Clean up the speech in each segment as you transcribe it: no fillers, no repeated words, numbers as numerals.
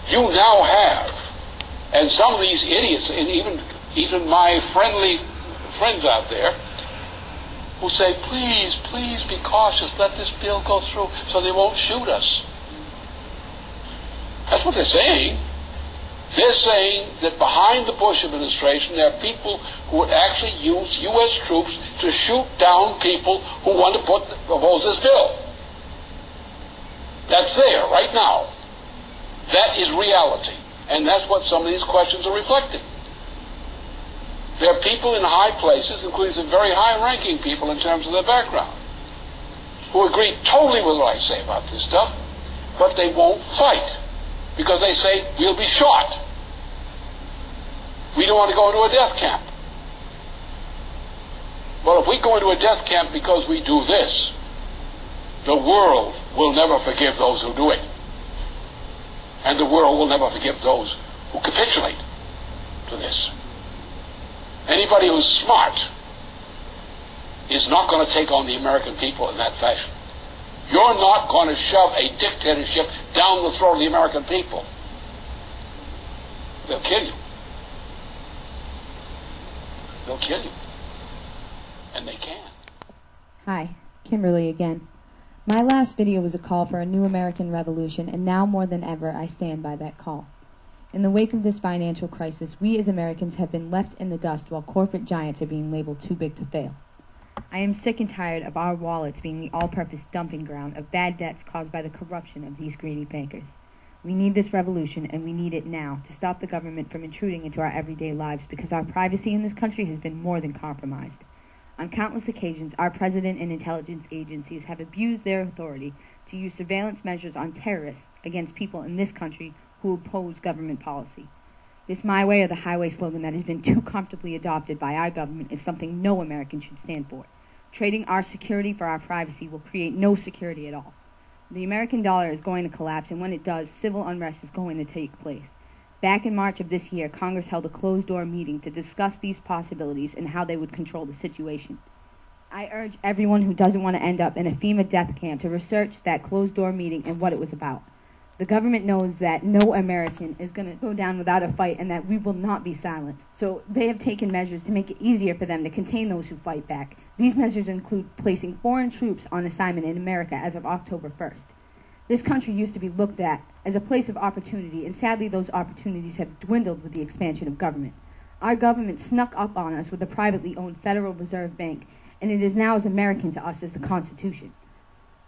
you now have, and some of these idiots, and even my friendly friends out there, who say, please, please be cautious, let this bill go through so they won't shoot us. That's what they're saying. They're saying that behind the Bush administration there are people who would actually use U.S. troops to shoot down people who want to oppose this bill. That's there right now. That is reality. And that's what some of these questions are reflecting. There are people in high places, including some very high-ranking people in terms of their background, who agree totally with what I say about this stuff, but they won't fight because they say, we'll be shot. We don't want to go into a death camp. Well, if we go into a death camp because we do this, the world will never forgive those who do it. And the world will never forgive those who capitulate to this. Anybody who's smart is not going to take on the American people in that fashion. You're not going to shove a dictatorship down the throat of the American people. They'll kill you. They'll kill you. And they can. Hi, Kimberly again. My last video was a call for a new American revolution, and now more than ever, I stand by that call. In the wake of this financial crisis, we as Americans have been left in the dust while corporate giants are being labeled too big to fail. I am sick and tired of our wallets being the all-purpose dumping ground of bad debts caused by the corruption of these greedy bankers. We need this revolution, and we need it now, to stop the government from intruding into our everyday lives, because our privacy in this country has been more than compromised. On countless occasions, our president and intelligence agencies have abused their authority to use surveillance measures on terrorists against people in this country who oppose government policy. This my way or the highway slogan that has been too comfortably adopted by our government is something no American should stand for. Trading our security for our privacy will create no security at all. The American dollar is going to collapse, and when it does, civil unrest is going to take place. Back in March of this year, Congress held a closed-door meeting to discuss these possibilities and how they would control the situation. I urge everyone who doesn't want to end up in a FEMA death camp to research that closed-door meeting and what it was about. The government knows that no American is going to go down without a fight and that we will not be silenced. So they have taken measures to make it easier for them to contain those who fight back. These measures include placing foreign troops on assignment in America as of October 1st. This country used to be looked at as a place of opportunity, and sadly those opportunities have dwindled with the expansion of government. Our government snuck up on us with a privately owned Federal Reserve Bank, and it is now as American to us as the Constitution.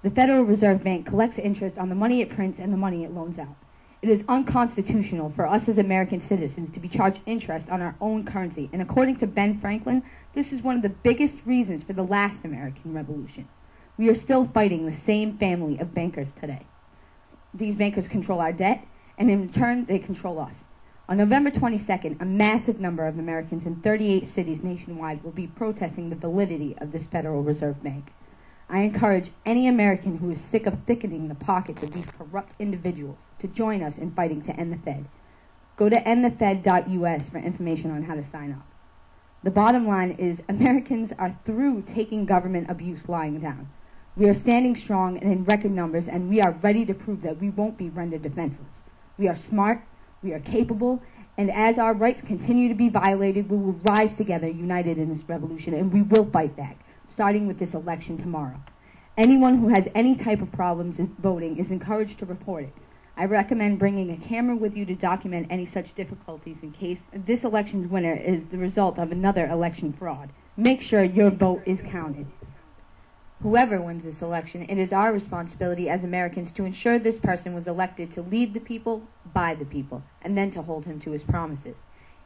The Federal Reserve Bank collects interest on the money it prints and the money it loans out. It is unconstitutional for us as American citizens to be charged interest on our own currency, and according to Ben Franklin, this is one of the biggest reasons for the last American Revolution. We are still fighting the same family of bankers today. These bankers control our debt, and in turn, they control us. On November 22nd, a massive number of Americans in 38 cities nationwide will be protesting the validity of this Federal Reserve Bank. I encourage any American who is sick of thickening the pockets of these corrupt individuals to join us in fighting to end the Fed. Go to endthefed.us for information on how to sign up. The bottom line is Americans are through taking government abuse lying down. We are standing strong and in record numbers, and we are ready to prove that we won't be rendered defenseless. We are smart, we are capable, and as our rights continue to be violated, we will rise together united in this revolution, and we will fight back, starting with this election tomorrow. Anyone who has any type of problems in voting is encouraged to report it. I recommend bringing a camera with you to document any such difficulties in case this election's winner is the result of another election fraud. Make sure your vote is counted. Whoever wins this election, it is our responsibility as Americans to ensure this person was elected to lead the people, by the people, and then to hold him to his promises.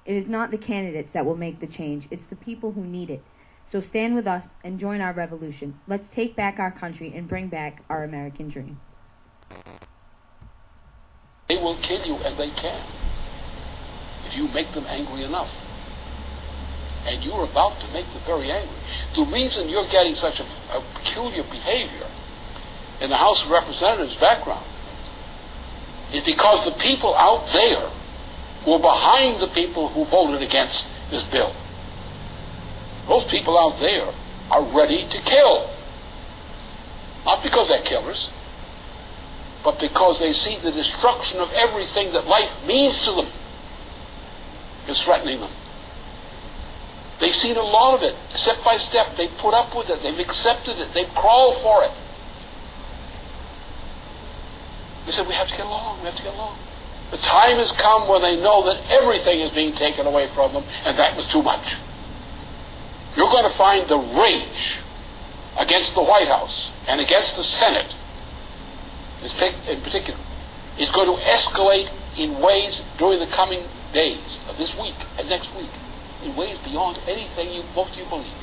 It is not the candidates that will make the change, it's the people who need it. So stand with us and join our revolution. Let's take back our country and bring back our American dream. They will kill you, and they can, if you make them angry enough. And you're about to make them very angry. The reason you're getting such a peculiar behavior in the House of Representatives background is because the people out there were behind the people who voted against this bill. Those people out there are ready to kill. Not because they're killers, but because they see the destruction of everything that life means to them is threatening them. They've seen a lot of it, step by step. They've put up with it. They've accepted it. They've crawled for it. They said, we have to get along. We have to get along. The time has come when they know that everything is being taken away from them, and that was too much. You're going to find the rage against the White House and against the Senate, in particular, is going to escalate in ways during the coming days of this week and next week, in ways beyond anything most of you believe.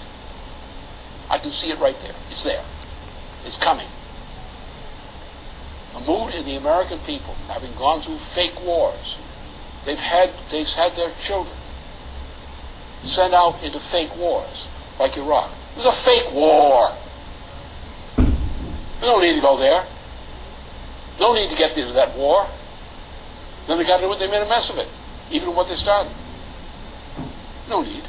I can see it right there. It's there. It's coming. A mood in the American people, having gone through fake wars. They've had their children sent out into fake wars, like Iraq. It was a fake war. We don't need to go there. No need to get into that war. Then they made a mess of it, even what they started. No need.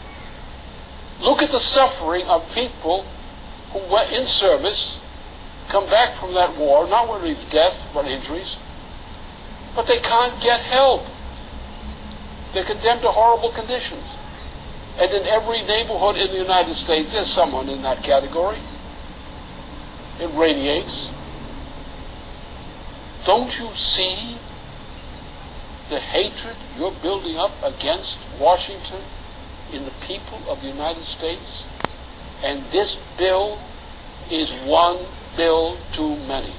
Look at the suffering of people who went in service, come back from that war, not only death, but injuries, but they can't get help. They're condemned to horrible conditions. And in every neighborhood in the United States, there's someone in that category. It radiates. Don't you see the hatred you're building up against Washington in the people of the United States? And this bill is one bill too many.